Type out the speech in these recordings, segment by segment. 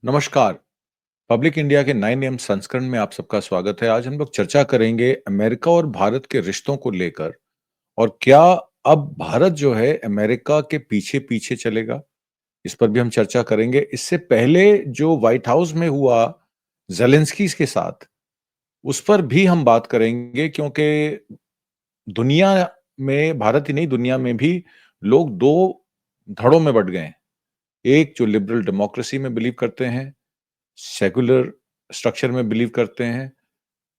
नमस्कार। Public India के 9 AM संस्करण में आप सबका स्वागत है। आज हम लोग चर्चा करेंगे अमेरिका और भारत के रिश्तों को लेकर और क्या अब भारत जो है अमेरिका के पीछे-पीछे चलेगा? इस पर भी हम चर्चा करेंगे। इससे पहले जो व्हाइट हाउस में हुआ ज़ेलेंस्की के साथ, उस पर भी हम बात करेंगे क्योंकि दुनिया में भारत ही नहीं दुनिया में भी लोग 2 धड़ों में बँट गए हैं। एक जो लिबरल डेमोक्रेसी में बिलीव करते हैं, सेक्युलर स्ट्रक्चर में बिलीव करते हैं,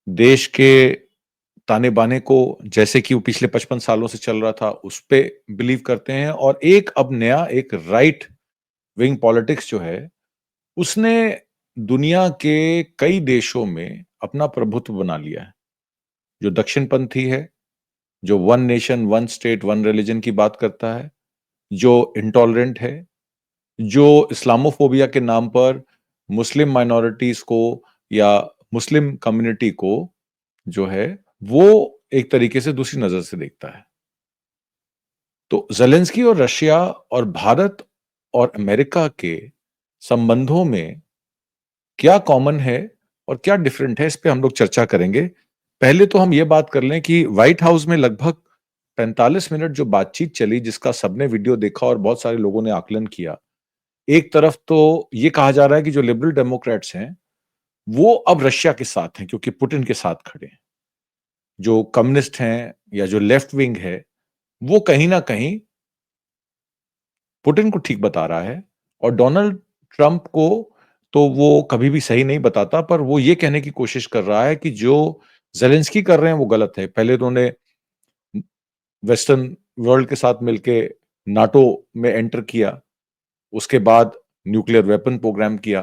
देश के ताने-बाने को जैसे कि वो पिछले 55 सालों से चल रहा था, उस पे बिलीव करते हैं और एक अब नया एक राइट विंग पॉलिटिक्स जो है, उसने दुनिया के कई देशों में अपना प्रभुत्व बना लिया है। जो दक्षिणपंथी है, जो one nation, one state, one religion की बात करता है, जो इंटॉलरेंट है, जो इस्लामोफोबिया के नाम पर मुस्लिम माइनॉरिटीज को या मुस्लिम कम्युनिटी को जो है वो एक तरीके से दूसरी नजर से देखता है। तो ज़ेलेंस्की और रशिया और भारत और अमेरिका के संबंधों में क्या कॉमन है और क्या डिफरेंट है, इस पे हम लोग चर्चा करेंगे। पहले तो हम ये बात कर लें कि व्हाइट हाउस में लगभग 45 मिनट जो बातचीत चली, जिसका सबने वीडियो देखा और बहुत सारे लोगों ने आकलन किया। एक तरफ तो ये कहा जा रहा है कि जो लिबरल डेमोक्रेट्स हैं, वो अब रशिया के साथ हैं क्योंकि पुतिन के साथ खड़े हैं। जो कम्युनिस्ट हैं या जो लेफ्ट विंग है, वो कहीं न कहीं पुतिन को ठीक बता रहा है और डोनाल्ड ट्रंप को तो वो कभी भी सही नहीं बताता, पर वो ये कहने की कोशिश कर रहा है कि जो ज़ेलेंस्की कर रहे हैं वो गलत है। पहले उन्होंने वेस्टर्न वर्ल्ड के साथ मिलके नाटो में एंटर किया, उसके बाद न्यूक्लियर वेपन प्रोग्राम किया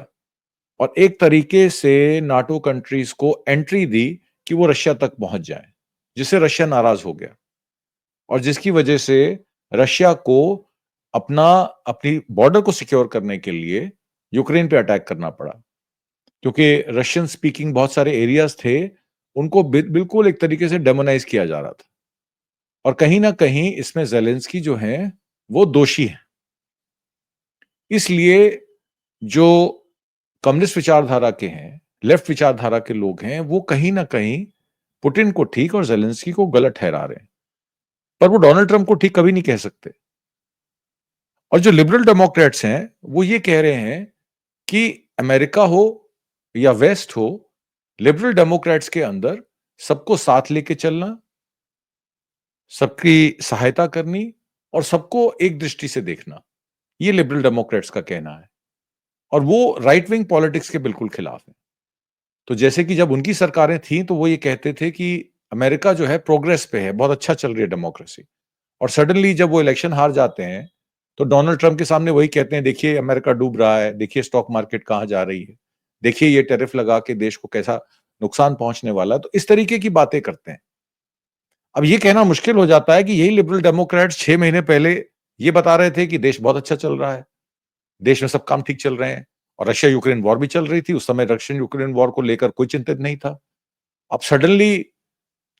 और एक तरीके से नाटो कंट्रीज को एंट्री दी कि वो रशिया तक पहुंच जाए, जिससे रशिया नाराज हो गया और जिसकी वजह से रशिया को अपना अपनी बॉर्डर को सिक्योर करने के लिए यूक्रेन पे अटैक करना पड़ा, क्योंकि रशियन स्पीकिंग बहुत सारे एरियाज थे, उनको बिल्कुल एक तरीके से डेमोनाइज किया जा रहा था और कहीं ना कहीं इसमें जेलेंस्की जो है वो दोषी है। इसलिए जो कम्युनिस्ट विचारधारा के हैं, लेफ्ट विचारधारा के लोग हैं, वो कहीं ना कहीं पुतिन को ठीक और जेलेंस्की को गलत ठहरा रहे हैं, पर वो डोनाल्ड ट्रंप को ठीक कभी नहीं कह सकते। और जो लिबरल डेमोक्रेट्स हैं, वो ये कह रहे हैं कि अमेरिका हो या वेस्ट हो, लिबरल डेमोक्रेट्स के अंदर सबको साथ लेके चलना, सबकी सहायता करनी और सबको एक दृष्टि से देखना, ये लिबरल डेमोक्रेट्स का कहना है और वो राइट विंग पॉलिटिक्स के बिल्कुल खिलाफ है। तो जैसे कि जब उनकी सरकारें थीं, तो वो ये कहते थे कि अमेरिका जो है प्रोग्रेस पे है, बहुत अच्छा चल रही है डेमोक्रेसी, और सडनली जब वो इलेक्शन हार जाते हैं, तो डोनाल्ड ट्रंप के सामने वही कहते हैं, देखिए अमेरिका डूब रहा है, देखिए स्टॉक मार्केट कहाँ जा रही है, देखिए ये टैरिफ लगा के देश को कैसा नुकसान पहुंचने वाला है। तो इस तरीके की बातें करते हैं। अब ये कहना मुश्किल हो जाता है कि यही लिबरल डेमोक्रेट्स 6 महीने पहले ये बता रहे थे कि देश बहुत अच्छा चल रहा है, देश में सब काम ठीक चल रहे हैं और रशिया यूक्रेन वॉर भी चल रही थी। उस समय रशियन यूक्रेन वॉर को लेकर कोई चिंतित नहीं था। अब सडनली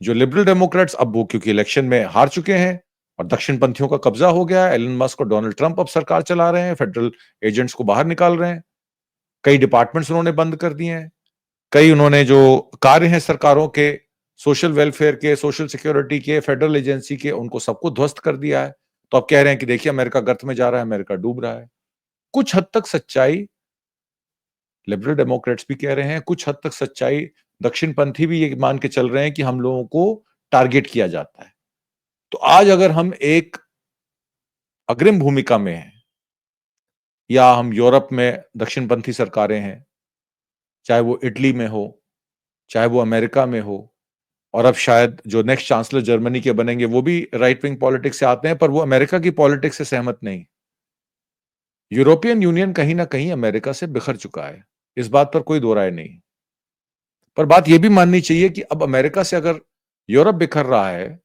जो लिबरल डेमोक्रेट्स, अब वो क्योंकि इलेक्शन में हार चुके हैं और दक्षिण पंथियों का कब्जा हो गया है, एलन मस्क और डोनाल्ड ट्रंप अब सरकार चला रहे हैं, फेडरल एजेंट्स को बाहर निकाल रहे हैं, कई डिपार्टमेंट्स उन्होंने बंद कर दिए हैं, कई उन्होंने जो कार्य हैं सरकारों के, सोशल वेलफेयर के, सोशल सिक्योरिटी के, फेडरल एजेंसी के, उनको सबको ध्वस्त कर दिया है। तो अब कह रहे हैं कि देखिए अमेरिका गर्त में जा रहा है, अमेरिका डूब रहा है। कुछ हद तक सच्चाई लिबरल डेमोक्रेट्स भी कह रहे हैं, कुछ हद तक सच्चाई दक्षिणपंथी भी ये मान के चल रहे हैं कि हम लोगों को टारगेट किया जाता है। तो आज अगर हम एक अग्रिम भूमिका में हैं या हम यूरोप में दक्षिणपंथी सरकारें हैं, चाहे वो इटली में हो, चाहे वो अमेरिका में हो, और अब शायद जो नेक्स्ट चांसलर जर्मनी के बनेंगे वो भी राइट विंग पॉलिटिक्स से आते हैं, पर वो अमेरिका की पॉलिटिक्स से सहमत नहीं। यूरोपियन यूनियन कहीं ना कहीं अमेरिका से बिखर चुका है, इस बात पर कोई दो राय नहीं। पर बात यह भी माननी चाहिए कि अब अमेरिका से अगर यूरोप बिखर रहा है,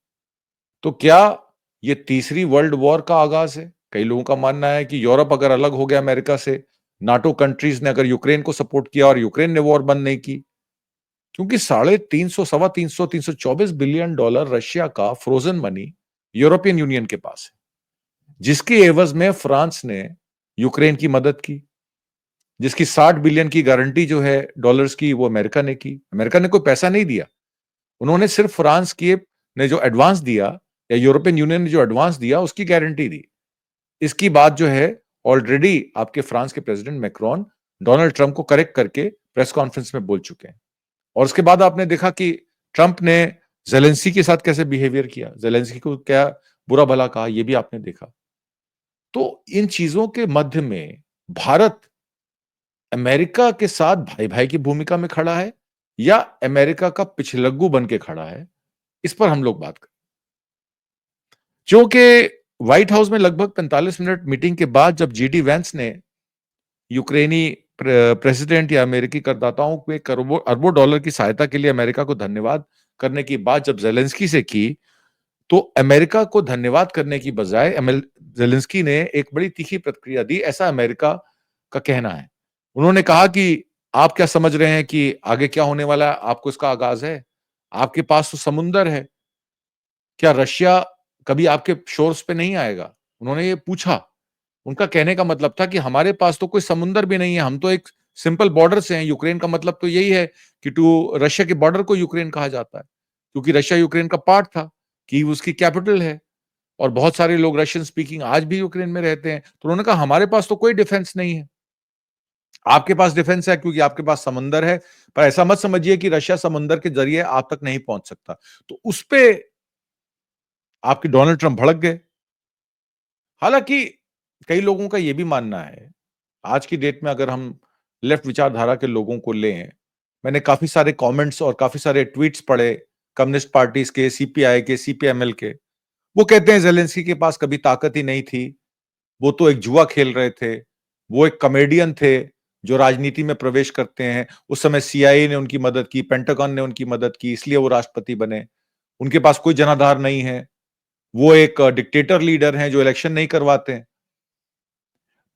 तो क्या ये तीसरी वर्ल्ड वॉर का आगाज है? कई लोगों का मानना है कि यूरोप अगर अलग हो गया अमेरिका से, नाटो कंट्रीज ने अगर यूक्रेन को सपोर्ट किया और यूक्रेन ने वॉर बंद नहीं की, क्योंकि 350 सवा 300 324 बिलियन डॉलर रशिया का फ्रोजन मनी यूरोपियन यूनियन के पास है, जिसके एवज में फ्रांस ने यूक्रेन की मदद की, जिसकी 60 बिलियन की गारंटी जो है डॉलर्स की, वो अमेरिका ने की। अमेरिका ने कोई पैसा नहीं दिया, उन्होंने सिर्फ फ्रांस के ने जो एडवांस दिया या यूरोपियन यूनियन ने जो एडवांस दिया उसकी गारंटी दी। इसकी बात जो है ऑलरेडी आपके फ्रांस के प्रेसिडेंट मैक्रोन डोनाल्ड ट्रंप को करेक्ट करके प्रेस कॉन्फ्रेंस में बोल चुके हैं। और उसके बाद आपने देखा कि ट्रंप ने ज़ेलेंस्की के साथ कैसे बिहेवियर किया, ज़ेलेंस्की को क्या बुरा भला कहा, ये भी आपने देखा। तो इन चीजों के मध्य में भारत अमेरिका के साथ भाई-भाई की भूमिका में खड़ा है या अमेरिका का पिछलग्गू बन के खड़ा है, इस पर हम लोग बात करें। क्योंकि व्हाइट हाउस में लगभग 45 मिनट मीटिंग के बाद जब जीडी वेंस ने यूक्रेनी प्रेसिडेंट या अमेरिकी करदाताओं को करोड़ों अरबों डॉलर की सहायता के लिए अमेरिका को धन्यवाद करने की बात जब ज़ेलेंस्की से की, तो अमेरिका को धन्यवाद करने की बजाय ज़ेलेंस्की ने एक बड़ी तीखी प्रतिक्रिया दी, ऐसा अमेरिका का कहना है। उन्होंने कहा कि आप क्या समझ रहे हैं कि आगे क्या होने वाला है, आपको इसका आगाज़ है? आपके पास तो समुंदर है। क्या रशिया कभी आपके शोर्स पे नहीं आएगा? उन्होंने ये पूछा। उनका कहने का मतलब था कि हमारे पास तो कोई समुंदर भी नहीं है, हम तो एक सिंपल बॉर्डर से हैं। यूक्रेन का मतलब तो यही है कि टू रशिया के बॉर्डर को यूक्रेन कहा जाता है, क्योंकि रशिया यूक्रेन का पार्ट था, कीव उसकी कैपिटल है और बहुत सारे लोग रशियन स्पीकिंग आज भी यूक्रेन में रहते हैं। तो उन्होंने कहा हमारे पास तो कोई डिफेंस नहीं है। आपके पास डिफेंस है क्योंकि आपके पास समुंदर है, पर ऐसा मत समझिए कि रशिया समुंदर के जरिए आप तक नहीं पहुंच सकता। तो उसपे आपके डोनाल्ड ट्रंप भड़क गए। हालांकि कई लोगों का यह भी मानना है, आज की डेट में अगर हम लेफ्ट विचारधारा के लोगों को लें, मैंने काफी सारे कमेंट्स और काफी सारे ट्वीट्स पढ़े कम्युनिस्ट पार्टीज के, सीपीआई के, सीपीएमएल के। वो कहते हैं ज़ेलेंस्की के पास कभी ताकत ही नहीं थी, वो तो एक जुआ खेल रहे थे, वो एक कॉमेडियन थे जो राजनीति में प्रवेश करते हैं। उस समय सीआईए ने उनकी मदद की, पेंटागन ने उनकी मदद की, इसलिए वो राष्ट्रपति बने। उनके पास कोई जनाधार नहीं है, वो एक डिक्टेटर लीडर हैं जो इलेक्शन नहीं करवाते हैं।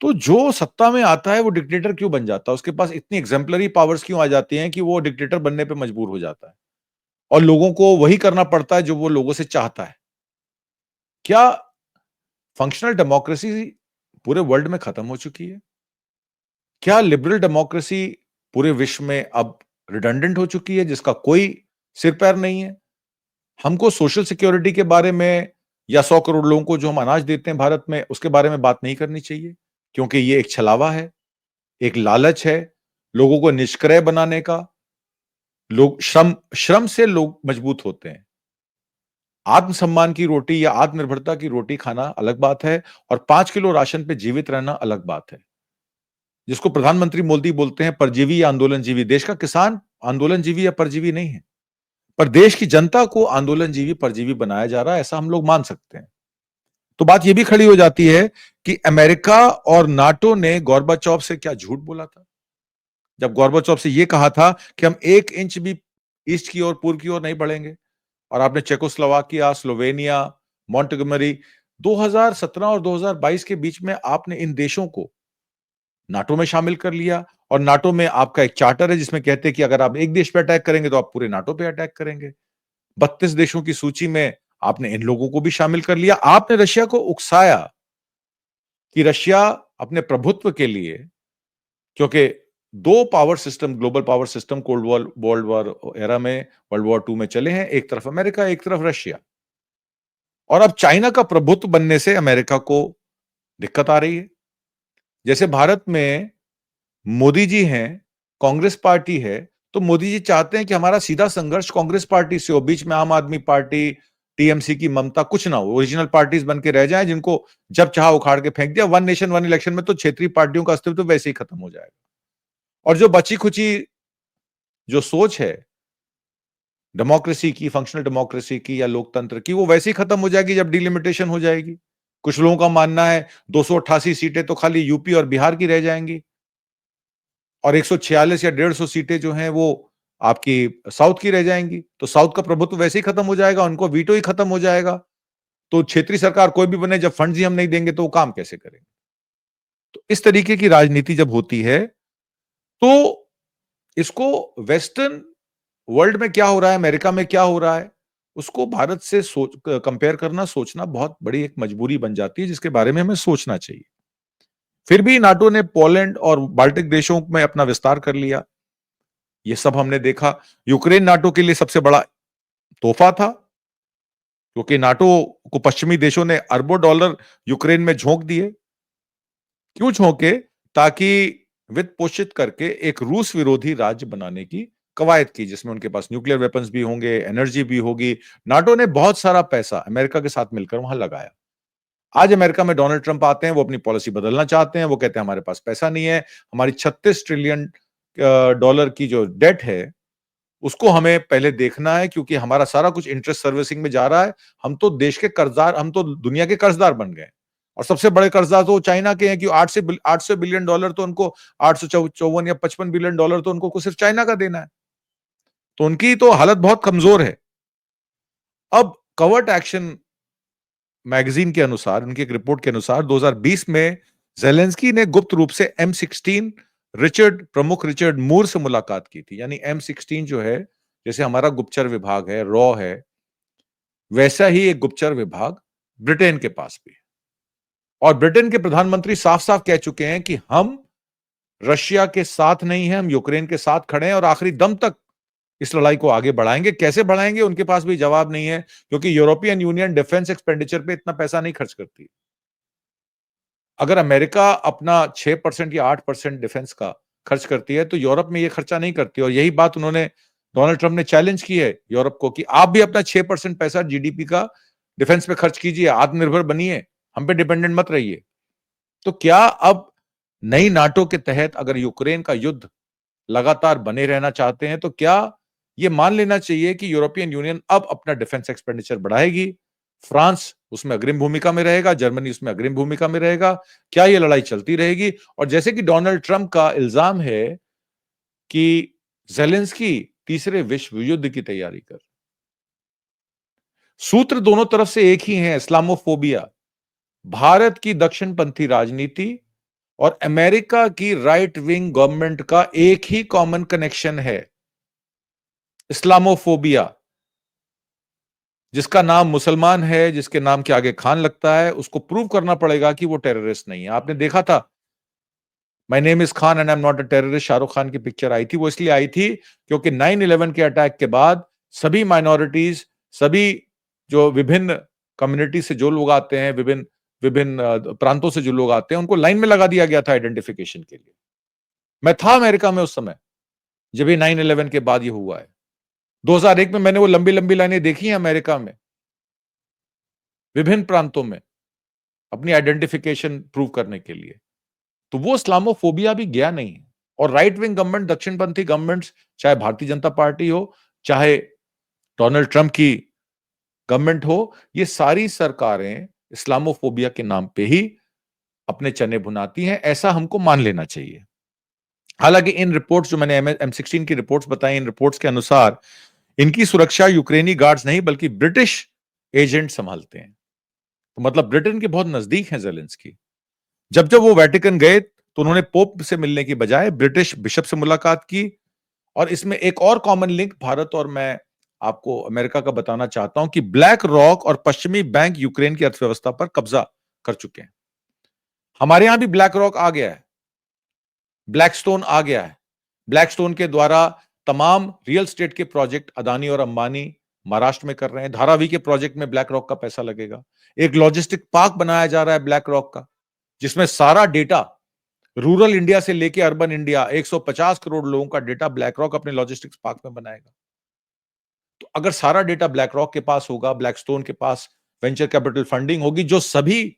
तो जो सत्ता में आता है वो डिक्टेटर क्यों बन जाता है? उसके पास इतनी एग्जेम्पलरी पावर्स क्यों आ जाती हैं कि वो डिक्टेटर बनने पे मजबूर हो जाता है और लोगों को वही करना पड़ता है जो वो लोगों से चाहता है। क्या फंक्शनल डेमोक्रेसी पूरे वर्ल्ड में खत्म हो चुकी है? क्या लिबरल डेमोक्रेसी पूरे विश्व में अब रिडंडेंट हो चुकी है जिसका कोई सिर पैर नहीं है? हमको सोशल सिक्योरिटी के बारे में या 100 करोड़ लोगों को जो हम अनाज देते हैं भारत में उसके बारे में बात नहीं करनी चाहिए, क्योंकि ये एक छलावा है, एक लालच है, लोगों को निष्क्रिय बनाने का। लोग श्रम श्रम से लोग मजबूत होते हैं। आत्मसम्मान की रोटी या आत्मनिर्भरता की रोटी खाना अलग बात है और 5 किलो राशन पे जीवित रहना अलग बात है। जिसको प्रधानमंत्री मोदी बोलते हैं परजीवी या आंदोलनजीवी। देश का किसान आंदोलनजीवी या परजीवी नहीं है, पर देश की जनता को आंदोलनजीवी, परजीवी बनाया जा रहा है, ऐसा हम लोग मान सकते हैं। तो बात यह भी खड़ी हो जाती है कि अमेरिका और नाटो ने गोर्बाचोव से क्या झूठ बोला था? जब गोर्बाचोव से यह कहा था कि हम 1 इंच भी ईस्ट की ओर, पूर्व की ओर नहीं बढ़ेंगे, और आपने चेकोस्लोवाकिया, स्लोवेनिया, मॉन्टेगोमरी 2017 और 2022 के बीच में आपने इन देशों को नाटो में शामिल कर लिया और नाटो में आपका एक चार्टर है जिसमें कहते हैं कि अगर आप एक देश पे अटैक करेंगे तो आप पूरे नाटो पे अटैक करेंगे। 32 देशों की सूची में आपने इन लोगों को भी शामिल कर लिया। आपने रशिया को उकसाया कि रशिया अपने प्रभुत्व के लिए, क्योंकि 2 power system, global power system world war era में, वर्ल्ड वॉर 2 में चले हैं, एक तरफ अमेरिका, एक तरफ रशिया। और अब चाइना का प्रभुत्व बनने से अमेरिका को दिक्कत आ रही है। जैसे भारत में मोदी जी हैं, कांग्रेस पार्टी है, तो मोदी जी चाहते हैं कि हमारा सीधा संघर्ष कांग्रेस पार्टी से हो, बीच में आम आदमी पार्टी, टीएमसी की ममता कुछ ना हो, ओरिजिनल पार्टीज बन के रह जाएं जिनको जब चाहा उखाड़ के फेंक दिया। वन नेशन वन इलेक्शन में तो क्षेत्रीय पार्टियों का अस्तित्व तो वैसे ही खत्म हो जाएगा। और जो बची-खुची जो सोच है डेमोक्रेसी की, फंक्शनल डेमोक्रेसी की या लोकतंत्र की, वो वैसे ही खत्म हो जाएगी जब डिलिमिटेशन हो जाएगी। कुछ लोगों का मानना है 288 सीटें तो खाली यूपी और बिहार की रह जाएंगी और 146 या 150 सीटें जो हैं वो आपकी साउथ की रह जाएंगी। तो साउथ का प्रभुत्व वैसे ही खत्म हो जाएगा, उनको वीटो ही खत्म हो जाएगा। तो क्षेत्रीय सरकार कोई भी बने, जब फंड्स ही हम नहीं देंगे तो वो काम कैसे करेंगे? तो इस तरीके की राजनीति जब होती है, तो इसको वेस्टर्न वर्ल्ड में क्या हो रहा है, अमेरिका में क्या हो रहा है, उसको भारत से कंपेयर करना, सोचना बहुत बड़ी एक मजबूरी बन जाती है जिसके बारे में हमें सोचना चाहिए। फिर भी नाटो ने पोलैंड और बाल्टिक देशों में अपना विस्तार कर लिया। ये सब हमने देखा। यूक्रेन नाटो के लिए सबसे बड़ा तोहफा था, क्योंकि नाटो को पश्चिमी देशों ने अरबों डॉलर यूक्रेन में झोंक दिए। क्यों झोंके? ताकि वित्त पोषित करके एक रूस विरोधी राज्य बनाने की कवायद की, जिसमें उनके पास न्यूक्लियर वेपन्स भी होंगे, एनर्जी भी होगी। नाटो ने बहुत सारा पैसा अमेरिका के साथ मिलकर वहां लगाया। आज अमेरिका में डोनाल्ड ट्रंप आते हैं, वो अपनी पॉलिसी बदलना चाहते हैं। वो कहते हैं हमारे पास पैसा नहीं है, हमारी 36 ट्रिलियन डॉलर की जो डेट है उसको हमें पहले देखना है, क्योंकि हमारा सारा कुछ इंटरेस्ट सर्विसिंग में जा रहा है। हम तो देश के कर्जदार, हम तो दुनिया के कर्जदार बन गए। और सबसे बड़े कर्जदार तो चाइना के हैं कि 800 बिलियन डॉलर तो उनको, 854 या 55 बिलियन डॉलर तो उनको सिर्फ चाइना का देना है। तो उनकी तो हालत बहुत कमजोर है। अब कवर्ट एक्शन मैगजीन के अनुसार, उनकी एक रिपोर्ट के अनुसार 2020 में जेलेंस्की ने गुप्त रूप से M16 प्रमुख रिचर्ड मूर से मुलाकात की थी। यानी M16 जो है, जैसे हमारा गुप्तचर विभाग है, रॉ है, वैसा ही एक गुप्तचर विभाग ब्रिटेन के पास भी है। और ब्रिटेन के प्रधानमंत्री साफ साफ कह चुके हैं कि हम रशिया के साथ नहीं हैं, हम यूक्रेन के साथ खड़े हैं और आखिरी दम तक इस लड़ाई को आगे बढ़ाएंगे। कैसे बढ़ाएंगे, उनके पास भी जवाब नहीं है, क्योंकि यूरोपियन यूनियन डिफेंस एक्सपेंडिचर पे इतना पैसा नहीं खर्च करती। अगर अमेरिका अपना 6% या 8% डिफेंस का खर्च करती है, तो यूरोप में यह खर्चा नहीं करती। और यही बात उन्होंने, डोनाल्ड ट्रंप ने चैलेंज की है यूरोप को कि आप भी अपना 6% पैसा जीडीपी का डिफेंस पे खर्च कीजिए, आत्मनिर्भर बनिए, हम पे डिपेंडेंट मत रहिए। तो क्या अब नई नाटो के तहत अगर यूक्रेन का युद्ध लगातार बने रहना चाहते हैं, तो क्या यह मान लेना चाहिए कि यूरोपियन यूनियन अब अपना डिफेंस एक्सपेंडिचर बढ़ाएगी? फ्रांस उसमें अग्रिम भूमिका में रहेगा, जर्मनी उसमें अग्रिम भूमिका में रहेगा? क्या यह लड़ाई चलती रहेगी? और जैसे कि डोनाल्ड ट्रंप का इल्जाम है कि जेलेंस्की तीसरे विश्व युद्ध की तैयारी कर, सूत्र दोनों तरफ से एक ही है, इस्लामोफोबिया। भारत की दक्षिणपंथी राजनीति और अमेरिका की राइट विंग गवर्नमेंट का एक ही कॉमन कनेक्शन है, इस्लामोफोबिया। जिसका नाम मुसलमान है, जिसके नाम के आगे खान लगता है, उसको प्रूव करना पड़ेगा कि वो टेररिस्ट नहीं है। आपने देखा था my name is Khan and I am not a terrorist, Shahrukh Khan की पिक्चर आई थी। वो इसलिए आई थी क्योंकि 9/11 के अटैक के बाद सभी माइनॉरिटीज, सभी जो विभिन्न कम्युनिटी से जो लोग आते हैं, विभिन्न विभिन्न प्रांतों से जो लोग आते हैं, उनको लाइन में लगा दिया गया था आइडेंटिफिकेशन के लिए। मैं था अमेरिका में उस समय, जब ये 9/11 के बाद ये हुआ है। 2001 में मैंने वो लंबी लंबी लाइनें देखी हैं अमेरिका में, विभिन्न प्रांतों में, अपनी आइडेंटिफिकेशन प्रूव करने के लिए। तो वो इस्लामोफोबिया भी गया नहीं है। और राइट विंग गवर्नमेंट, दक्षिणपंथी गवर्नमेंट्स, चाहे भारतीय जनता पार्टी हो, चाहे डोनाल्ड ट्रंप की गवर्नमेंट हो, ये सारी सरकारें इस्लामोफोबिया के नाम पे ही अपने चने भुनाती हैं। ऐसा हमको मान लेना चाहिए। हालांकि इन रिपोर्ट्स जो मैंने M16 की रिपोर्ट्स बताई, इन रिपोर्ट्स के अनुसार इनकी सुरक्षा यूक्रेनी गार्ड्स नहीं बल्कि ब्रिटिश एजेंट संभालते हैं। तो मतलब ब्रिटेन के बहुत नजदीक हैं जेलेंस्की। जब जब वो वेटिकन गए, तो उन्होंने पोप से मिलने की बजाय ब्रिटिश बिशप से मुलाकात की। और इसमें एक और कॉमन लिंक भारत और मैं आपको अमेरिका का बताना चाहता हूं कि ब्लैक रॉक और पश्चिमी बैंक यूक्रेन की अर्थव्यवस्था पर कब्जा कर चुके हैं। हमारे यहां भी ब्लैक रॉक आ गया है, ब्लैकस्टोन आ गया है। ब्लैकस्टोन के द्वारा तमाम रियल स्टेट के प्रोजेक्ट अदानी और अंबानी महाराष्ट्र में कर रहे हैं। धारावी के प्रोजेक्ट में ब्लैक रॉक का पैसा लगेगा। एक लॉजिस्टिक पार्क बनाया जा रहा है ब्लैक रॉक का, जिसमें सारा डेटा रूरल इंडिया से लेके अर्बन इंडिया, 150 करोड़ लोगों का डेटा ब्लैक रॉक अपने लॉजिस्टिक्स पार्क में बनाएगा। तो अगर सारा डेटा ब्लैक रॉक के पास होगा, ब्लैकस्टोन के पास वेंचर कैपिटल फंडिंग होगी, जो सभी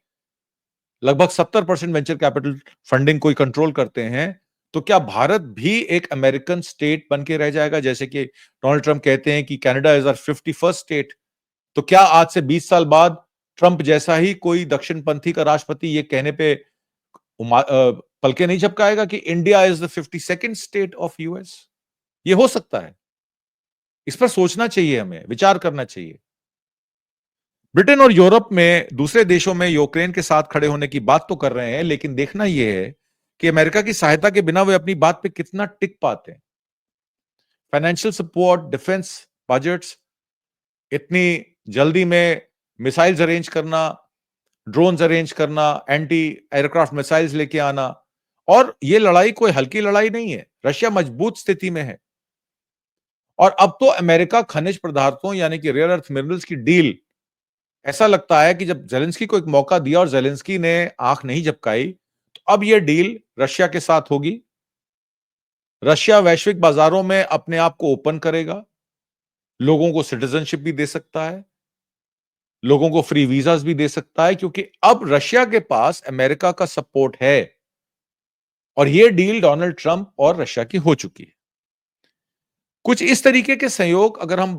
लगभग 70% वेंचर कैपिटल फंडिंग कोई कंट्रोल करते हैं, तो क्या भारत भी एक अमेरिकन स्टेट बन के रह जाएगा? जैसे कि डोनाल्ड ट्रंप कहते हैं कि Canada is our 51st state. तो क्या आज से 20 साल बाद ट्रंप जैसा ही कोई दक्षिणपंथी का राष्ट्रपति ये कहने पे पलके नहीं झपकाएगा कि India is the 52nd state of US? ये हो सकता है। इस पर सोचना चाहिए, हमें विचार करना चाहिए। ब्रिटेन और यूरोप में दूसरे देशों में यूक्रेन के साथ खड़े होने की बात तो कर रहे हैं, लेकिन देखना यह है कि अमेरिका की सहायता के बिना वे अपनी बात पे कितना टिक पाते हैं। फाइनेंशियल सपोर्ट, डिफेंस बजट्स, इतनी जल्दी में मिसाइल्स अरेंज करना, ड्रोन्स अरेंज करना, एंटी एयरक्राफ्ट मिसाइल्स लेके आना। और ये लड़ाई कोई हल्की लड़ाई नहीं है। रशिया मजबूत स्थिति में है। और अब तो अमेरिका खनिज पदार्थों यानी कि रेयर अर्थ मिनरल्स की डील, ऐसा लगता है कि जब ज़ेलेंस्की को एक मौका दिया और ज़ेलेंस्की ने आंख नहीं झपकाई, तो अब यह डील रशिया के साथ होगी। रशिया वैश्विक बाजारों में अपने आप को ओपन करेगा, लोगों को सिटीजनशिप भी दे सकता है, लोगों को फ्री वीजास भी दे सकता है, क्योंकि अब रशिया के पास अमेरिका का सपोर्ट है। और यह डील डोनाल्ड ट्रंप और रशिया की हो चुकी है। कुछ इस तरीके के संयोग अगर हम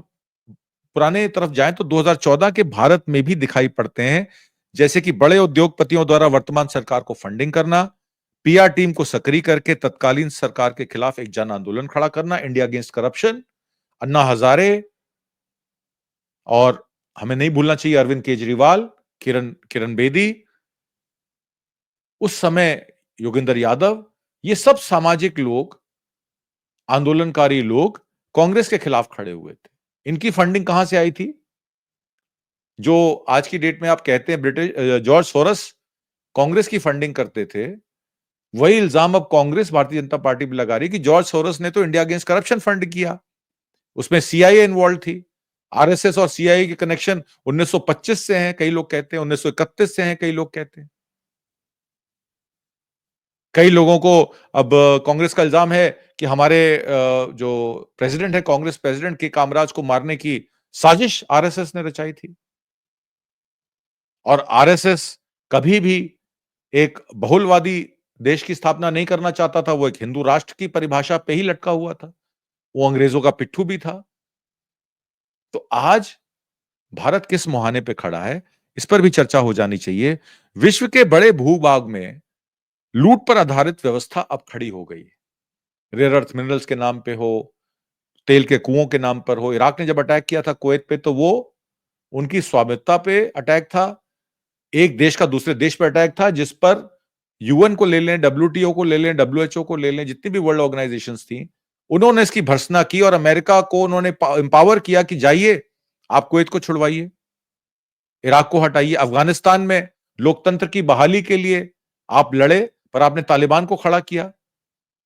पुराने तरफ जाएं तो 2014 के भारत में भी दिखाई पड़ते हैं, जैसे कि बड़े उद्योगपतियों द्वारा वर्तमान सरकार को फंडिंग करना, पीआर टीम को सक्रिय करके तत्कालीन सरकार के खिलाफ एक जन आंदोलन खड़ा करना, India against corruption, Anna Hazare, और हमें नहीं भूलना चाहिए अरविंद केजरीवाल, किरण किरण बेदी, उस समय योगेंद्र यादव, ये सब सामाजिक लोग, आंदोलनकारी लोग कांग्रेस के खिलाफ खड़े हुए थे। इनकी फंडिंग कहां से आई थी? जो आज की डेट में आप कहते हैं ब्रिटिश जॉर्ज सोरस कांग्रेस की फंडिंग करते थे, वही इल्जाम अब कांग्रेस भारतीय जनता पार्टी पे लगा रही कि जॉर्ज सोरस ने तो इंडिया अगेंस्ट करप्शन फंड किया, उसमें सीआईए इन्वॉल्व थी। आरएसएस और सीआईए के कनेक्शन 1925 से हैं, कई लोग कहते हैं 1931 से हैं, कई लोग कहते हैं। कई लोगों को अब कांग्रेस का इल्जाम है कि हमारे जो प्रेसिडेंट है, कांग्रेस प्रेसिडेंट के कामराज को मारने की साजिश आरएसएस ने रचाई थी। और आरएसएस कभी भी एक बहुलवादी देश की स्थापना नहीं करना चाहता था, वो एक हिंदू राष्ट्र की परिभाषा पे ही लटका हुआ था। वो अंग्रेजों का पिट्ठू भी था। तो आज भारत किस मुहाने पे खड़ा है, इस पर भी चर्चा हो जानी चाहिए। विश्व के बड़े भूभाग में लूट पर आधारित व्यवस्था अब खड़ी हो गई है। रेयर अर्थ मिनरल्स के नाम पे हो, तेल के कुओं के नाम पर हो। इराक ने जब अटैक किया था कुवैत पे, तो वो उनकी स्वामित्व पे अटैक था। एक देश का दूसरे देश पे अटैक था, जिस पर यूएन को ले लें, डब्ल्यूटीओ को ले लें, डब्ल्यूएचओ को ले लें, जितनी भी वर्ल्ड ऑर्गेनाइजेशंस थी, उन्होंने इसकी भर्त्सना की और अमेरिका को उन्होंने एम्पावर किया कि जाइए, आप कुवैत को छुड़वाइए, इराक को हटाइए। अफगानिस्तान में लोकतंत्र की बहाली के लिए आप लड़े, पर आपने तालिबान को खड़ा किया।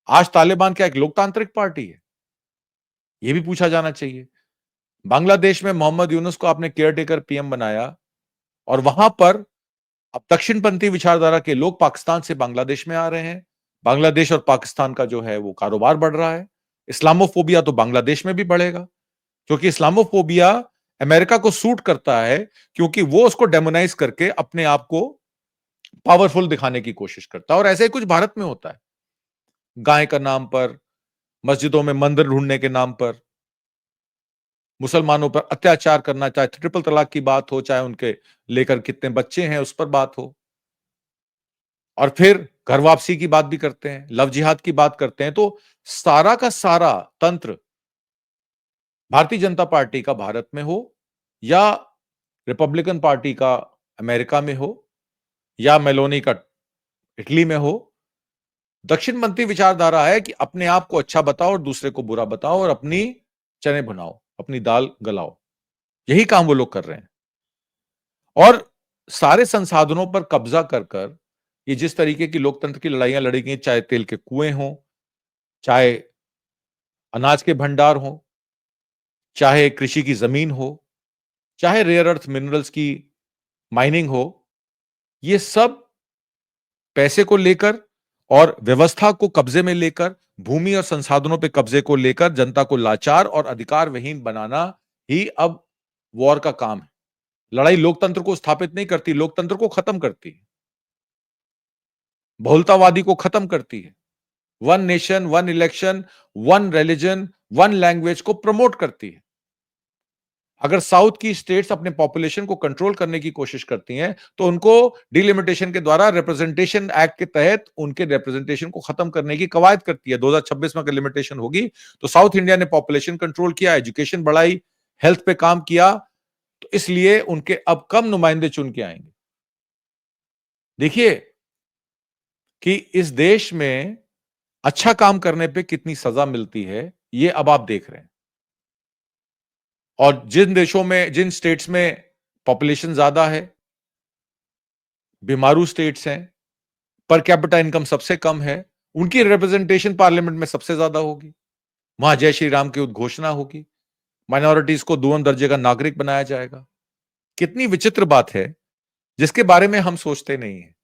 आज तालिबान क्या एक लोकतांत्रिक पार्टी है? यह भी पूछा जाना चाहिए। बांग्लादेश में मोहम्मद यूनुस को आपने केयरटेकर पीएम बनाया, और वहां पर अब दक्षिणपंथी विचारधारा के लोग पाकिस्तान से बांग्लादेश में आ रहे हैं। बांग्लादेश और पाकिस्तान का जो है वो कारोबार बढ़ रहा है। इस्लामोफोबिया तो बांग्लादेश में भी बढ़ेगा, क्योंकि इस्लामोफोबिया अमेरिका को सूट करता है, क्योंकि वो उसको डेमोनाइज करके अपने आप को पावरफुल दिखाने की कोशिश करता है। और ऐसे ही कुछ भारत में होता है। गाय का नाम पर, मस्जिदों में मंदिर ढूंढने के नाम पर, मुसलमानों पर अत्याचार करना, चाहे ट्रिपल तलाक की बात हो, चाहे उनके लेकर कितने बच्चे हैं उस पर बात हो, और फिर घर वापसी की बात भी करते हैं, लव जिहाद की बात करते हैं। तो सारा का सारा तंत्र भारतीय जनता पार्टी का भारत में हो, या रिपब्लिकन पार्टी का अमेरिका में हो, या मेलोनी का इटली में हो, दक्षिणपंथी विचारधारा है कि अपने आप को अच्छा बताओ और दूसरे को बुरा बताओ, और अपनी चने भुनाओ, अपनी दाल गलाओ। यही काम वो लोग कर रहे हैं। और सारे संसाधनों पर कब्जा कर कर ये जिस तरीके की लोकतंत्र की लड़ाइयां लड़ी गई, चाहे तेल के कुएं हों, चाहे अनाज के भंडार हों, चाहे कृषि की जमीन हो, चाहे रेयर अर्थ मिनरल्स की माइनिंग हो, ये सब पैसे को लेकर और व्यवस्था को कब्जे में लेकर, भूमि और संसाधनों पे कब्जे को लेकर जनता को लाचार और अधिकार विहीन बनाना ही अब वॉर का काम है। लड़ाई लोकतंत्र को स्थापित नहीं करती, लोकतंत्र को खत्म करती है, बहुलतावादी को खत्म करती है, one nation one election, one religion one language को प्रमोट करती है। अगर साउथ की स्टेट्स अपने पॉपुलेशन को कंट्रोल करने की कोशिश करती हैं, तो उनको डिलिमिटेशन के द्वारा रिप्रेजेंटेशन एक्ट के तहत उनके रिप्रेजेंटेशन को खत्म करने की कवायद करती है। 2026 में अगर लिमिटेशन होगी, तो साउथ इंडिया ने पॉपुलेशन कंट्रोल किया, एजुकेशन बढ़ाई, हेल्थ पे काम किया, तो इसलिए उनके अब कम नुमाइंदे चुन के आएंगे। देखिए कि इस देश में अच्छा काम करने पे कितनी सजा मिलती है, ये अब आप देख रहे हैं। और जिन देशों में, जिन स्टेट्स में पॉपुलेशन ज्यादा है, बीमारू स्टेट्स हैं, पर कैपिटा इनकम सबसे कम है, उनकी रिप्रेजेंटेशन पार्लियामेंट में सबसे ज्यादा होगी, वहां जय श्री राम की उद्घोषणा होगी, माइनॉरिटीज को दोम दर्जे का नागरिक बनाया जाएगा। कितनी विचित्र बात है जिसके बारे में हम सोचते नहीं है।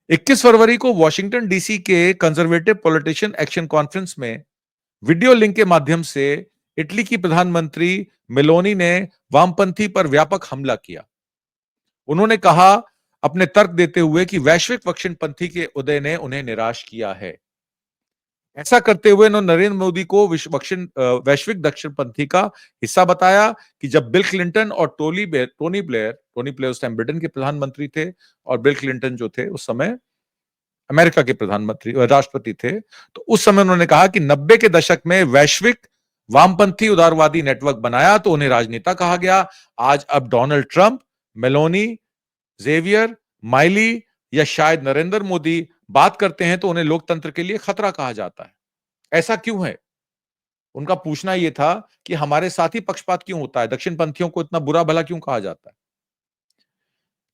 21 फरवरी को वॉशिंगटन डीसी के कंजर्वेटिव पॉलिटिशियन एक्शन कॉन्फ्रेंस में वीडियो लिंक के माध्यम से इटली की प्रधानमंत्री मेलोनी ने वामपंथी पर व्यापक हमला किया। उन्होंने कहा, अपने तर्क देते हुए, कि वैश्विक दक्षिणपंथी के उदय ने उन्हें निराश किया है। ऐसा करते हुए उन्होंने नरेंद्र मोदी को वैश्विक दक्षिणपंथी का हिस्सा बताया कि जब बिल क्लिंटन और टोनी ब्लेयर उस टाइम ब्रिटेन के प्रधानमंत्री थे और बिल क्लिंटन जो थे उस समय अमेरिका के प्रधानमंत्री राष्ट्रपति थे, तो उस समय उन्होंने कहा कि 90 के दशक में वैश्विक वामपंथी उदारवादी नेटवर्क बनाया तो उन्हें राजनेता कहा गया। आज अब Donald Trump, Meloni, Javier, Milei या शायद नरेंद्र मोदी बात करते हैं तो उन्हें लोकतंत्र के लिए खतरा कहा जाता है। ऐसा क्यों है? उनका पूछना यह था कि हमारे साथ ही पक्षपात क्यों होता है, दक्षिणपंथियों को इतना बुरा भला क्यों कहा जाता है।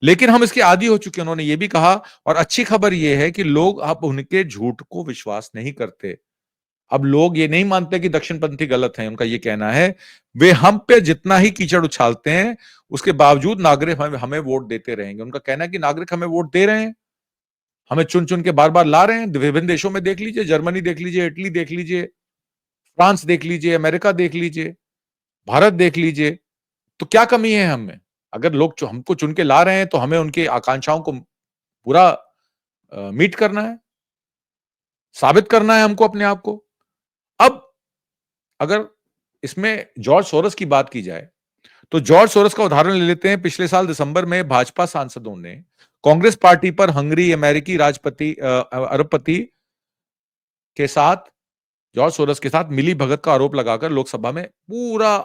लेकिन हम इसके आदी हो चुके हैं, उन्होंने ये भी कहा। और अच्छी खबर यह है कि लोग अब उनके झूठ को विश्वास नहीं करते। अब लोग ये नहीं मानते कि दक्षिणपंथी गलत हैं, उनका ये कहना है। वे हम पे जितना ही कीचड़ उछालते हैं, उसके बावजूद नागरिक हमें वोट देते रहेंगे। उनका कहना है कि नागरिक हमें वोट दे रहे हैं, हमें चुन चुन के बार बार ला रहे हैं। विभिन्न देशों में देख लीजिए, जर्मनी देख लीजिए, इटली देख लीजिए, फ्रांस देख लीजिए, अमेरिका देख लीजिए, भारत देख लीजिए। तो क्या कमी है हमें? अगर लोग हमको चुन के ला रहे हैं तो हमें उनकी आकांक्षाओं को पूरा मीट करना है, साबित करना है हमको अपने आप को। अब अगर इसमें जॉर्ज सोरोस की बात की जाए तो जॉर्ज सोरोस का उदाहरण ले लेते हैं। पिछले साल दिसंबर में भाजपा सांसदों ने कांग्रेस पार्टी पर हंगरी अमेरिकी राजपति अरबपति के साथ, जॉर्ज सोरोस के साथ मिली भगत का आरोप लगाकर लोकसभा में पूरा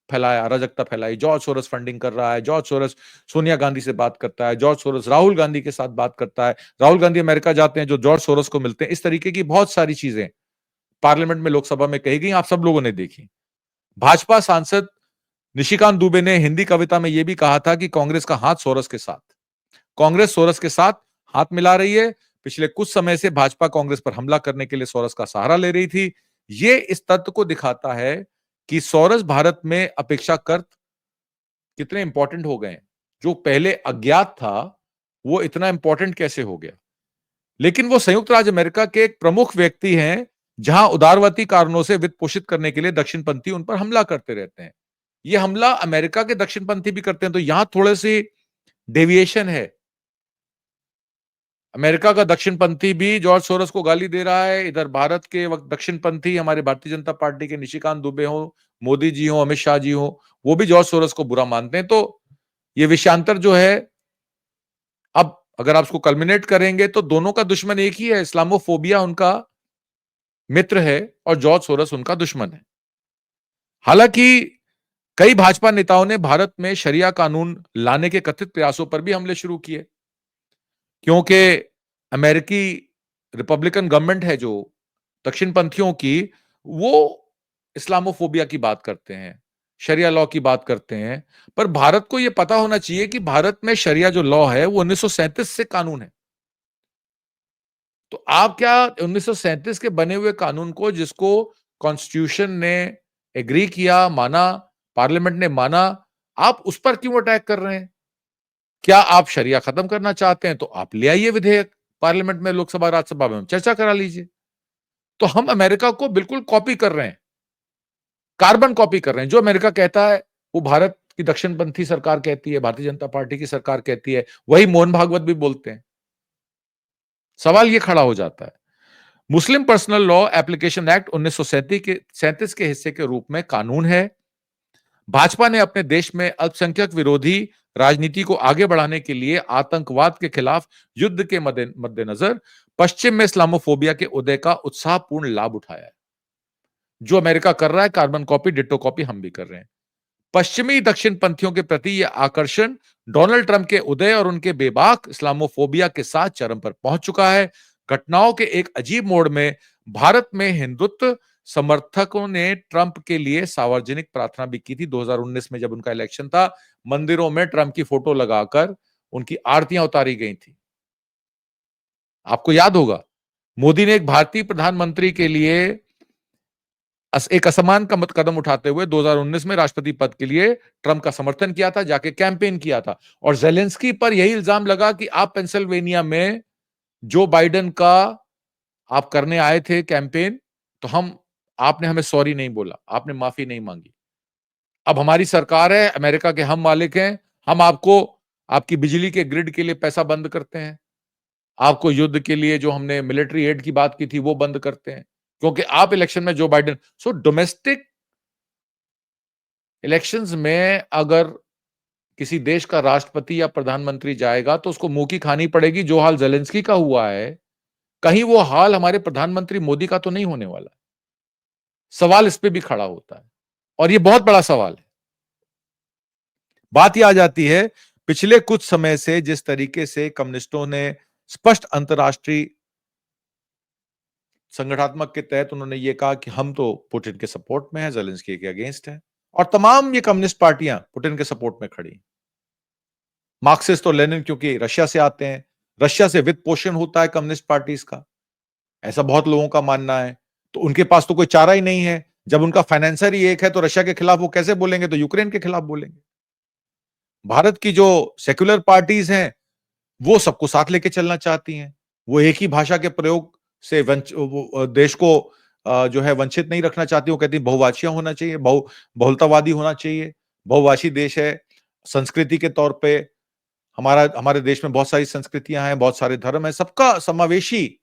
फैलाया, अराजकता फैलाई। जॉर्ज सोरोस फंडिंग कर रहा है, जॉर्ज सोरोस सोनिया गांधी से बात करता है, जॉर्ज सोरोस राहुल गांधी के साथ बात करता है, राहुल गांधी अमेरिका जाते हैं जो जॉर्ज सोरोस को मिलते हैं। इस तरीके की बहुत सारी चीजें पार्लियामेंट में, लोकसभा में कही गई, आप सब लोगों ने देखी। भाजपा सांसद निशिकांत दुबे ने हिंदी कविता में यह भी कहा था कि कांग्रेस का हाथ सोरस के साथ, कांग्रेस सोरस के साथ हाथ मिला रही है। पिछले कुछ समय से भाजपा कांग्रेस पर हमला करने के लिए सोरस का सहारा ले रही थी। ये इस तथ्य को दिखाता है कि सोरस भारत में अपेक्षाकृत कितने इंपॉर्टेंट हो गए। जो पहले अज्ञात था वो इतना इंपॉर्टेंट कैसे हो गया। लेकिन वो संयुक्त राज्य अमेरिका के एक प्रमुख व्यक्ति हैं, जहां उदारवादी कारणों से वित्त पोषित करने के लिए दक्षिणपंथी उन पर हमला करते रहते हैं। ये हमला अमेरिका के दक्षिणपंथी भी करते हैं, तो यहां थोड़े सी डेविएशन है। अमेरिका का दक्षिणपंथी भी जॉर्ज सोरोस को गाली दे रहा है, इधर भारत के वक्त दक्षिणपंथी हमारे भारतीय जनता पार्टी के निशिकांत दुबे हो, मोदी जी हो, अमित शाह जी हो, वो भी जॉर्ज सोरोस को बुरा मानते हैं। तो ये विषयांतर जो है, अब अगर आप उसको कल्मिनेट करेंगे तो दोनों का दुश्मन एक ही है। इस्लामोफोबिया उनका मित्र है और जॉर्ज सोरोस उनका दुश्मन है। हालांकि कई भाजपा नेताओं ने भारत में शरिया कानून लाने के कथित प्रयासों पर भी हमले शुरू किए, क्योंकि अमेरिकी रिपब्लिकन गवर्नमेंट है जो दक्षिणपंथियों की, वो इस्लामोफोबिया की बात करते हैं, शरिया लॉ की बात करते हैं। पर भारत को यह पता होना चाहिए कि भारत में शरिया जो लॉ है वो 1937 से कानून है। तो आप क्या 1937 के बने हुए कानून को, जिसको कॉन्स्टिट्यूशन ने एग्री किया, माना, पार्लियामेंट ने माना, आप उस पर क्यों अटैक कर रहे हैं? क्या आप शरिया खत्म करना चाहते हैं तो आप ले आइए विधेयक पार्लियामेंट में, लोकसभा राज्यसभा में चर्चा करा लीजिए। तो हम अमेरिका को बिल्कुल कॉपी कर रहे हैं, कार्बन कॉपी कर रहे हैं। जो अमेरिका कहता है वो भारत की दक्षिणपंथी सरकार कहती है, भारतीय जनता पार्टी की सरकार कहती है, वही मोहन भागवत भी बोलते हैं। सवाल ये खड़ा हो जाता है। मुस्लिम पर्सनल लॉ एप्लीकेशन एक्ट 1937 के हिस्से के रूप में कानून है। भाजपा ने अपने देश में अल्पसंख्यक विरोधी राजनीति को आगे बढ़ाने के लिए आतंकवाद के खिलाफ युद्ध के मद्देनजर पश्चिम में इस्लामोफोबिया के उदय का उत्साहपूर्ण लाभ उठाया है। जो अमेरिका कर रहा है, कार्बन कॉपी, डिट्टो कॉपी हम भी कर रहे हैं। पश्चिमी दक्षिणपंथियों के प्रति यह आकर्षण डोनाल्ड ट्रंप के उदय और उनके बेबाक इस्लामोफोबिया के साथ चरम पर पहुंच चुका है। घटनाओं के एक अजीब मोड़ में भारत में हिंदुत्व समर्थकों ने ट्रंप के लिए सार्वजनिक प्रार्थना भी की थी। 2019 में जब उनका इलेक्शन था, मंदिरों में ट्रंप की फोटो लगाकर उनकी आरतियां उतारी गई थी। आपको याद होगा, मोदी ने एक भारतीय प्रधानमंत्री के लिए एक असमान का कदम उठाते हुए 2019 में राष्ट्रपति पद के लिए ट्रंप का समर्थन किया था, जाके कैंपेन किया था। और जेलेंस्की पर यही इल्जाम लगा कि आप पेंसिल्वेनिया में जो बाइडेन का आप करने आए थे कैंपेन, तो आपने हमें सॉरी नहीं बोला, आपने माफी नहीं मांगी। अब हमारी सरकार है, अमेरिका के हम मालिक हैं, हम आपको आपकी बिजली के ग्रिड के लिए पैसा बंद करते हैं, आपको युद्ध के लिए जो हमने मिलिट्री एड की बात की थी वो बंद करते हैं, क्योंकि आप इलेक्शन में जो बाइडेन। सो डोमेस्टिक इलेक्शंस में अगर किसी देश का राष्ट्रपति या प्रधानमंत्री जाएगा तो उसको मुंह की खानी पड़ेगी। जो हाल जेलेंस्की का हुआ है, कहीं वो हाल हमारे प्रधानमंत्री मोदी का तो नहीं होने वाला। सवाल इस पे भी खड़ा होता है और ये बहुत बड़ा सवाल है। बात यह आ जाती है, पिछले कुछ समय से जिस तरीके से कम्युनिस्टों ने स्पष्ट अंतर्राष्ट्रीय संगठनात्मक के तहत उन्होंने ये कहा कि हम तो पुतिन के सपोर्ट में हैं, जेलेंस्की के अगेंस्ट हैं, और तमाम ये कम्युनिस्ट पार्टियां पुतिन के सपोर्ट में खड़ी। मार्क्सिस्ट और लेनिन क्योंकि रशिया से आते हैं, रशिया से वित्त पोषण होता है कम्युनिस्ट पार्टीज का, ऐसा बहुत लोगों का मानना है। तो उनके पास तो कोई चारा ही नहीं है। जब उनका फाइनेंसर ही एक है तो रशिया के खिलाफ वो कैसे बोलेंगे? तो यूक्रेन के खिलाफ बोलेंगे। भारत की जो सेक्युलर पार्टीज हैं वो सबको साथ लेके चलना चाहती हैं। वो एक ही भाषा के प्रयोग से देश को जो है वंचित नहीं रखना चाहती। वो कहती है बहुभाषीय होना चाहिए, बहुलतावादी होना चाहिए। बहुभाषी देश है, संस्कृति के तौर पे हमारे देश में बहुत सारी संस्कृतियां हैं, बहुत सारे धर्म हैं, सबका समावेशी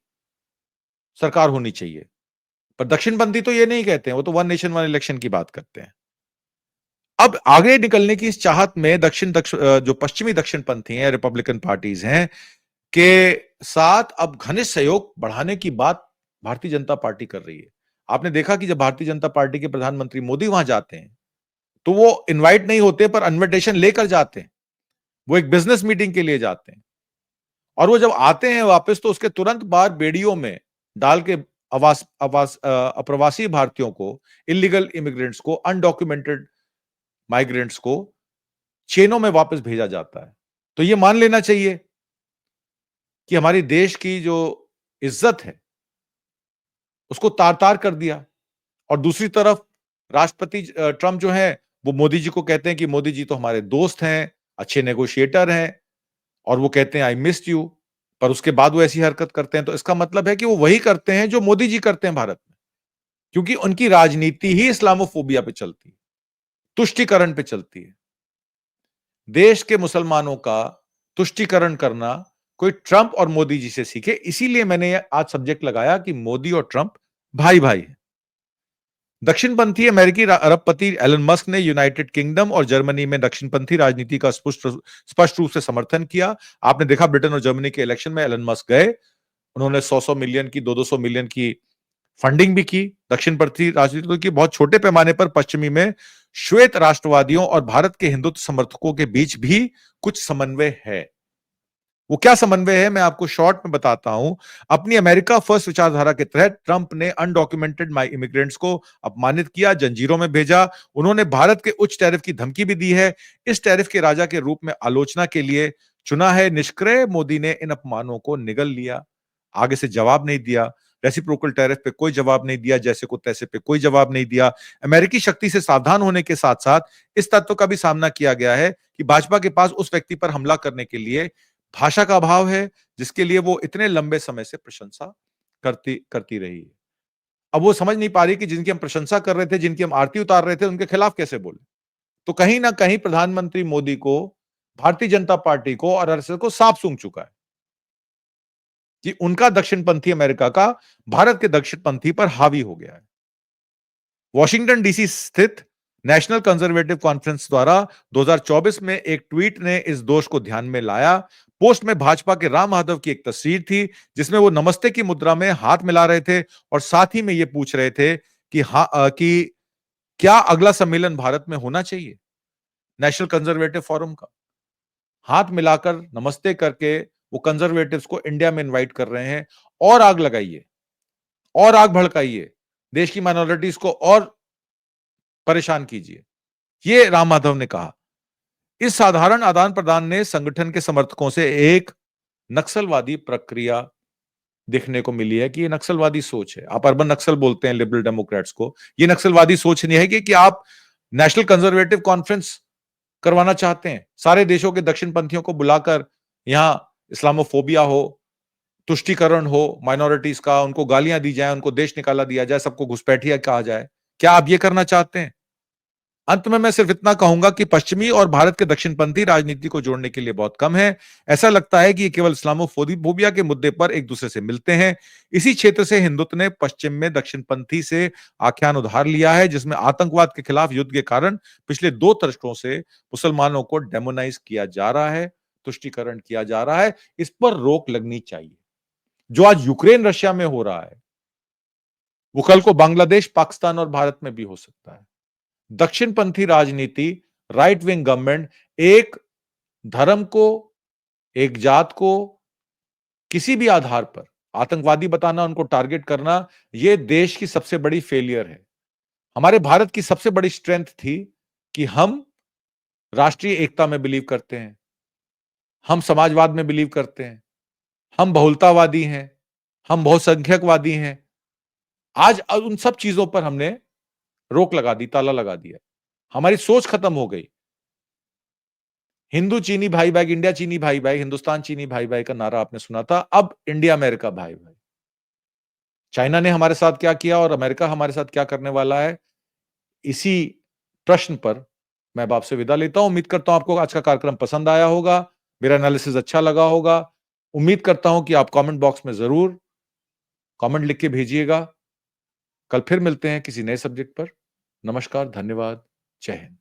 सरकार होनी चाहिए। पर दक्षिणपंथी तो ये नहीं कहते हैं, वो तो वन नेशन वन इलेक्शन की बात करते हैं। अब आगे निकलने की इस चाहत में जो पश्चिमी दक्षिणपंथी हैं, रिपब्लिकन पार्टीज हैं, के साथ अब घनिष्ठ सहयोग बढ़ाने की बात भारतीय जनता पार्टी कर रही है। आपने देखा कि जब भारतीय जनता पार्टी के प्रधानमंत्री मोदी वहां जाते हैं तो वो इनवाइट नहीं होते पर इनविटेशन लेकर जाते हैं। वो एक बिजनेस मीटिंग के लिए जाते हैं और वो जब आते हैं वापस तो उसके तुरंत बाद बेड़ियों में डाल के अप्रवासी भारतीयों को, इलीगल इमिग्रेंट्स को, अनडॉक्यूमेंटेड माइग्रेंट्स को चेनों में वापस भेजा जाता है। तो ये मान लेना चाहिए कि हमारी देश की जो इज्जत है उसको तार-तार कर दिया। और दूसरी तरफ राष्ट्रपति ट्रंप जो है वो मोदी जी को कहते हैं कि मोदी जी तो हमारे दोस्त हैं, अच्छे नेगोशिएटर हैं, और वो कहते हैं आई मिस्ड यू, पर उसके बाद वो ऐसी हरकत करते हैं। तो इसका मतलब है कि वो वही करते हैं जो मोदी जी करते हैं भारत में, क्योंकि उनकी राजनीति ही इस्लामोफोबिया पे चलती है, तुष्टीकरण पे चलती है। देश के मुसलमानों का तुष्टीकरण करना कोई ट्रंप और मोदी जी से सीखे। इसीलिए मैंने आज सब्जेक्ट लगाया कि मोदी और ट्रंप भाई भाई हैं। दक्षिणपंथी अमेरिकी अरबपति एलन मस्क ने यूनाइटेड किंगडम और जर्मनी में दक्षिणपंथी राजनीति का स्पष्ट रूप से समर्थन किया। आपने देखा ब्रिटेन और जर्मनी के इलेक्शन में एलन मस्क गए, उन्होंने 100-100 मिलियन की, 200-200 मिलियन की फंडिंग भी की। दक्षिणपंथी राजनीति की बहुत छोटे पैमाने पर पश्चिमी में श्वेत राष्ट्रवादियों और भारत के हिंदुत्व समर्थकों के बीच भी कुछ समन्वय है। वो क्या समन्वय है मैं आपको शॉर्ट में बताता हूं। अपनी अमेरिका फर्स्ट विचारधारा के तहत ट्रंप ने अनडॉक्यूमेंटेड इमिग्रेंट्स को अपमानित किया, जंजीरों में भेजा। उन्होंने भारत के उच्च टैरिफ की धमकी भी दी है। इस टैरिफ के राजा के रूप में आलोचना के लिए चुना है। निष्क्रिय मोदी ने इन अपमानों को निगल लिया, आगे से जवाब नहीं दिया। रेसिप्रोकल टैरिफ पे कोई जवाब नहीं दिया, जैसे को तैसे पे कोई जवाब नहीं दिया। अमेरिकी शक्ति से सावधान होने के साथ साथ इस तत्व का भी सामना किया गया है कि भाजपा के पास उस व्यक्ति पर हमला करने के लिए भाषा का अभाव है जिसके लिए वो इतने लंबे समय से प्रशंसा करती करती रही है। अब वो समझ नहीं पा रही कि जिनकी हम प्रशंसा कर रहे थे, जिनकी हम आरती उतार रहे थे, उनके खिलाफ कैसे बोले। तो कहीं ना कहीं प्रधानमंत्री मोदी को, भारतीय जनता पार्टी को और आरएसएस को साफ सूंघ चुका है कि उनका दक्षिणपंथी अमेरिका का भारत के दक्षिणपंथी पर हावी हो गया है। वॉशिंगटन डीसी स्थित नेशनल कंजर्वेटिव कॉन्फ्रेंस द्वारा 2024 में एक ट्वीट ने इस दोष को ध्यान में लाया। पोस्ट में भाजपा के राम माधव की एक तस्वीर थी जिसमें वो नमस्ते की मुद्रा में हाथ मिला रहे थे और साथ ही में ये पूछ रहे थे कि क्या अगला सम्मेलन भारत में होना चाहिए नेशनल कंजर्वेटिव फोरम का। हाथ मिलाकर नमस्ते करके वो कंजर्वेटिव्स को इंडिया में इनवाइट कर रहे हैं। और आग लगाइए और आग भड़काइए, देश की माइनॉरिटीज को और परेशान कीजिए, ये राम माधव ने कहा। इस साधारण आदान-प्रदान ने संगठन के समर्थकों से एक नक्सलवादी प्रक्रिया देखने को मिली है कि ये नक्सलवादी सोच है। आप अर्बन नक्सल बोलते हैं लिबरल डेमोक्रेट्स को। ये नक्सलवादी सोच नहीं है कि आप नेशनल कंजर्वेटिव कॉन्फ्रेंस करवाना चाहते हैं। सारे देशों के दक्षिणपंथियों को बुलाकर यहां इस्लामोफोबिया हो, तुष्टीकरण हो माइनॉरिटीज का, उनको गालियां दी जाए, उनको देश निकाला दिया जाए, सबको घुसपैठिया कहा जाए। क्या आप ये करना चाहते हैं? अंत में मैं सिर्फ इतना कहूंगा कि पश्चिमी और भारत के दक्षिणपंथी राजनीति को जोड़ने के लिए बहुत कम है। ऐसा लगता है कि ये केवल इस्लामोफोबिया के मुद्दे पर एक दूसरे से मिलते हैं। इसी क्षेत्र से हिंदुत्व ने पश्चिम में दक्षिणपंथी से आख्यान उधार लिया है, जिसमें आतंकवाद के खिलाफ युद्ध के कारण पिछले 2 दशकों से मुसलमानों को डेमोनाइज किया जा रहा है, तुष्टीकरण किया जा रहा है। इस पर रोक लगनी चाहिए। जो आज यूक्रेन रशिया में हो रहा है, वो कल को बांग्लादेश, पाकिस्तान और भारत में भी हो सकता है। दक्षिणपंथी राजनीति, राइट विंग गवर्नमेंट एक धर्म को, एक जात को किसी भी आधार पर आतंकवादी बताना, उनको टारगेट करना, यह देश की सबसे बड़ी फेलियर है। हमारे भारत की सबसे बड़ी स्ट्रेंथ थी कि हम राष्ट्रीय एकता में बिलीव करते हैं, हम समाजवाद में बिलीव करते हैं, हम बहुलतावादी हैं, हम बहुसंख्यकवादी हैं। आज उन सब चीजों पर हमने रोक लगा दी, ताला लगा दिया। हमारी सोच खत्म हो गई। हिंदू चीनी भाई भाई, इंडिया चीनी भाई भाई, हिंदुस्तान चीनी भाई भाई का नारा आपने सुना था। अब इंडिया अमेरिका भाई भाई। चाइना ने हमारे साथ क्या किया और अमेरिका हमारे साथ क्या करने वाला है, इसी प्रश्न पर मैं अब आपसे विदा लेता हूं। उम्मीद करता हूं आपको आज का कार्यक्रम पसंद आया होगा, मेरा एनालिसिस अच्छा लगा होगा। उम्मीद करता हूं कि आप कमेंट बॉक्स में जरूर कमेंट लिख के भेजिएगा। कल फिर मिलते हैं किसी नए सब्जेक्ट पर। नमस्कार, धन्यवाद, जय हिंद।